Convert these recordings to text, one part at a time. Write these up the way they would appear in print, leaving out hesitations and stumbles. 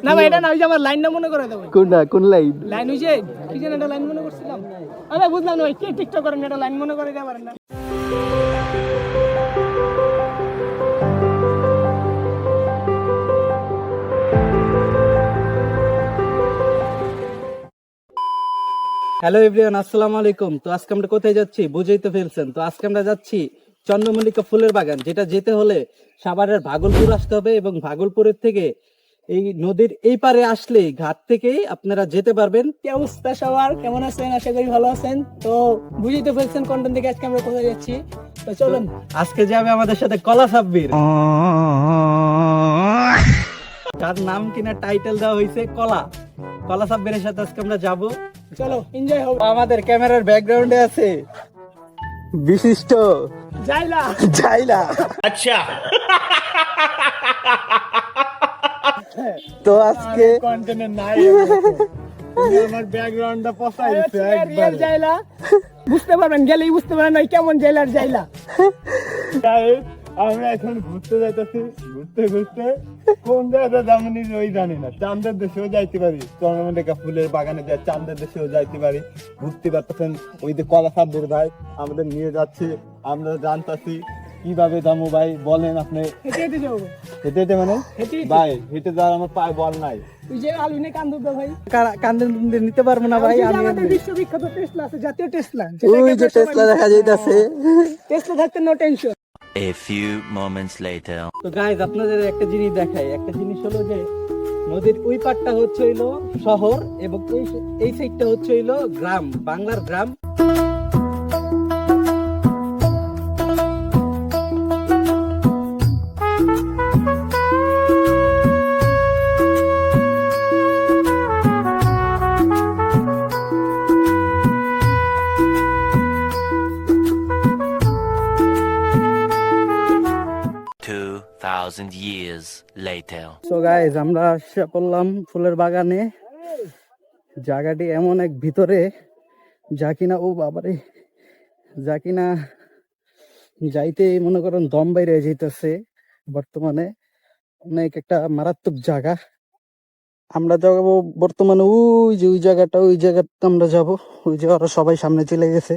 না ভাই এটা না, ওই যে আমার লাইনটা মনে করে দাও। কোনটা, কোন লাইন? লাইন ওই যে কি যেন একটা লাইন মনে করছিলাম আমি, বুঝলাম না ভাই, কে টিকটক করেন একটা লাইন মনে করে দিতে পারেন না? হ্যালো এভরিওয়ান, আসসালামু আলাইকুম। তো আজকে আমরা কোথায় যাচ্ছি বুঝেই তো ফেলছেন। তো আজকে আমরা যাচ্ছি চন্দ্রমল্লিকা ফুলের বাগান, যেটা যেতে হলে সাভারের ভাগলপুর আসতে হবে, এবং ভাগলপুরের থেকে এই নদীর এই পারে আসলে ঘাট থেকেই আপনারা যেতে পারবেন। কি অবস্থা সবার, কেমন আছেন? আশা করি ভালো আছেন। তো বুঝেই তো ফেলছেন কন্টেন্ট থেকে আজকে আমরা কোথায় যাচ্ছি। তো চলুন, আজকে যাবে আমাদের সাথে কলা সাব্বির, যার নাম কিনা টাইটেল দেওয়া হয়েছে কলা। কলা সাব্বিরের সাথে আজকে আমরা যাব। চলো এনজয় হবে। আমাদের ক্যামেরার ব্যাকগ্রাউন্ডে আছে বিশিষ্ট যাইলা জাইলা। अच्छा তো আজকে কন্টেন্ট নাই, আমার ব্যাকগ্রাউন্ডটা পছাইছে একবার। যাইলা বুঝতে পারবেন, গেলেই বুঝতে পারবেন ওই কেমন জেলার যাইলা। আমরা এখন ঘুরতে যাইতেছি, ঘুরতে ঘুরতে কোন জায়গাটা জানি ওই জানি না। চাঁদের দেশেও যাইতে পারি, চন্দ্রমল্লিকা ফুলের বাগানে যায় চাঁদের দেশেও যাইতে পারি। বুঝতে পারতেছেন ওই যে কলা সাব্বির ভাই আমাদের নিয়ে যাচ্ছে, আমরা জানতাছি কিভাবে যাবো ভাই বলেন আপনি। হেঁটে হেঁটে যাবো, হেঁটে হেঁটে মানে হেঁটে হেঁটে। ভাই হেঁটে যাওয়ার আমার পায়ে বল নাই। ওই যে আলুনে কান্দুদা ভাই, কান্দে নিতে পারবো না ভাই। ওই যে আমি আমাদের বিশ্ববিখ্যাত টেসলা আছে, জাতীয় টেসলা, ওই যে টেসলা দেখা যাইতাছে। টেসলা থাকতে no tension. A few moments later তো গাইজ আপনাদের একটা জিনিস দেখাই। একটা জিনিস হলো যে নদীর ওই পাটটা হচ্ছে হইলো শহর, এবং এই সাইডটা হচ্ছে হইলো গ্রাম, বাংলার গ্রাম। 2,000 years later সো গাইজ আমরা এসে পড়লাম ফুলের বাগানে। জায়গাটি এমন এক ভিতরে, যা কিনা ও বাবারে, যা কিনা যাইতে মনে করেন দম বাইরে যাইতেছে। বর্তমানে অনেক একটা মারাত্মক জায়গা। আমরা যাবো বর্তমানে ওই যে ওই জায়গাটা আমরা যাব। ওই যে ওরা সবাই সামনে চলে গেছে।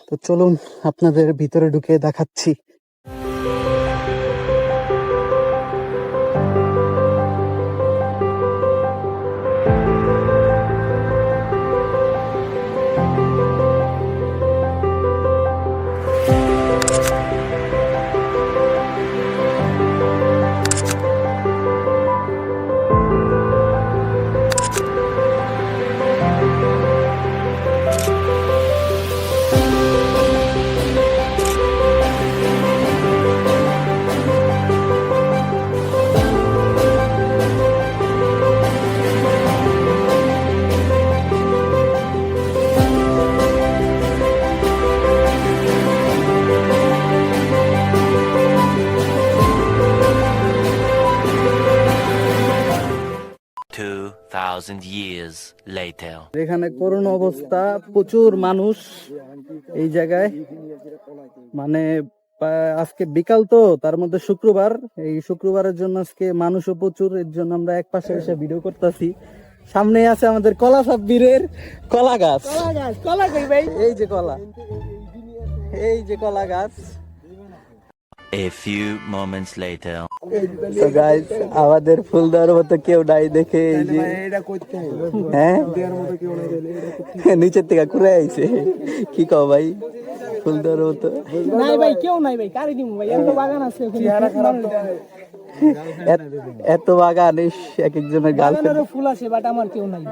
তো চলুন আপনাদের ভিতরে ঢুকে দেখাচ্ছি। years later এখানে করুণ অবস্থা, প্রচুর মানুষ এই জায়গায়। মানে আজকে বিকাল তো, তার মধ্যে শুক্রবার, এই শুক্রবারের জন্য আজকে মানুষও প্রচুর। এর জন্য আমরা এক পাশে এসে ভিডিও করতেছি। সামনে আছে আমাদের কলা সাব্বিরের কলা গাছ। কলা কই ভাই? এই যে কলা, এই যে কলা গাছ। a few moments later তো গাইস আমাদের ফুল দেওয়ার মতো কেউ নাই দেখে, এই যে হ্যাঁ নিচের থেকে ঘুরে আইছে। কি কও ভাই, ফুল দেওয়ার মতো নাই ভাই, কেউ নাই ভাই, কারে দিমু ভাই? এত বাগান আছে ওখানে। এত বাগান, এক একজনের গার্লফ্রেন্ড। বাগানেরও ফুল আছে, বাট আমার কেউ নাই।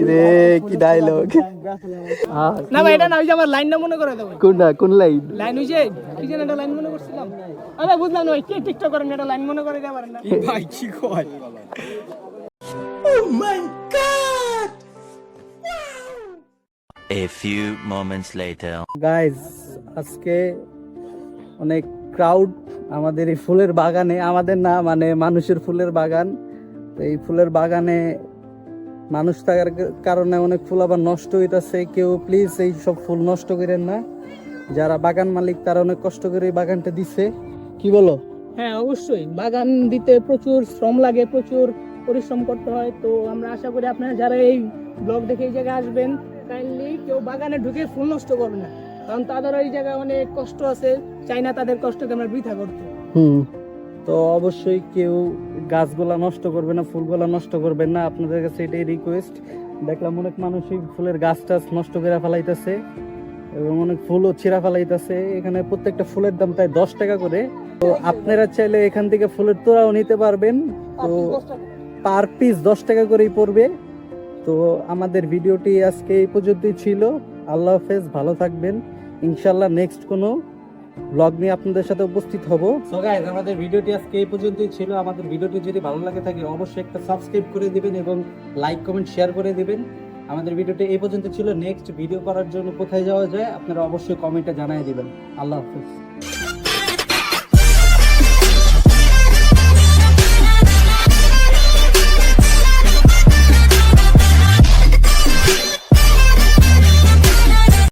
রে কি ডায়লগ। না ভাই এটা না, ওই যে আমার লাইনটা মনে করে দাও। কোনটা, কোন লাইন? লাইন ওই যে কি যেন একটা লাইন মনে করছিলাম আমি, বুঝলাম না ভাই, কে টিকটক করেন একটা লাইন মনে করে দিতে পারেন না? ভাই কি কয়? a few moments later guys আজকে অনেক ক্রাউড আমাদের এই ফুলের বাগানে। আমাদের না, মানে মানুষের ফুলের বাগান। তো এই ফুলের বাগানে মানুষ থাকার কারণে অনেক ফুল আবার নষ্ট হইতাছে। কেউ প্লিজ এই সব ফুল নষ্ট করেন না। যারা বাগান মালিক তারা অনেক কষ্ট করে এই বাগানটা দিছে। কি বলো? হ্যাঁ অবশ্যই, বাগান দিতে প্রচুর শ্রম লাগে, প্রচুর পরিশ্রম করতে হয়। তো আমরা আশা করি আপনারা যারা এই ব্লগ দেখে এই জায়গায় আসবেন, কাইন্ডলি কেউ বাগানে ঢুকে ফুল নষ্ট করবে না, কারণ তাদের এই জায়গায় অনেক কষ্ট আছে, চাই না তাদের কষ্টকে আমরা বৃথা করতে। তো অবশ্যই কেউ গাছগুলা নষ্ট করবে না, ফুলগুলা নষ্ট করবেন না, আপনাদের কাছে এটাই রিকোয়েস্ট। দেখলাম অনেক মানুষই ফুলের গাছ টাছ নষ্ট করে ফেলাইতেছে এবং অনেক ফুলও ছিঁড়া ফেলাইতেছে। এখানে প্রত্যেকটা ফুলের দাম প্রায় 10 টাকা করে। তো আপনারা চাইলে এখান থেকে ফুলের তোড়াও নিতে পারবেন। তো পার পিস 10 টাকা করেই পড়বে। তো আমাদের ভিডিওটি আজকে এই পর্যন্তই ছিল। আল্লাহ হাফেজ, ভালো থাকবেন। ইনশাল্লাহ নেক্সট কোনো ব্লগ নিয়ে আপনাদের সাথে উপস্থিত হব। সো গাইস, আমাদের ভিডিওটি আজকে এই পর্যন্তই ছিল। আমাদের ভিডিওটি যদি ভালো লাগে থাকে অবশ্যই একটা সাবস্ক্রাইব করে দিবেন এবং লাইক কমেন্ট শেয়ার করে দিবেন। আমাদের ভিডিওটি এই পর্যন্ত ছিল। নেক্সট ভিডিও করার জন্য কোথায় যাওয়া যায় আপনারা অবশ্যই কমেন্টে জানিয়ে দিবেন। আল্লাহ হাফেজ।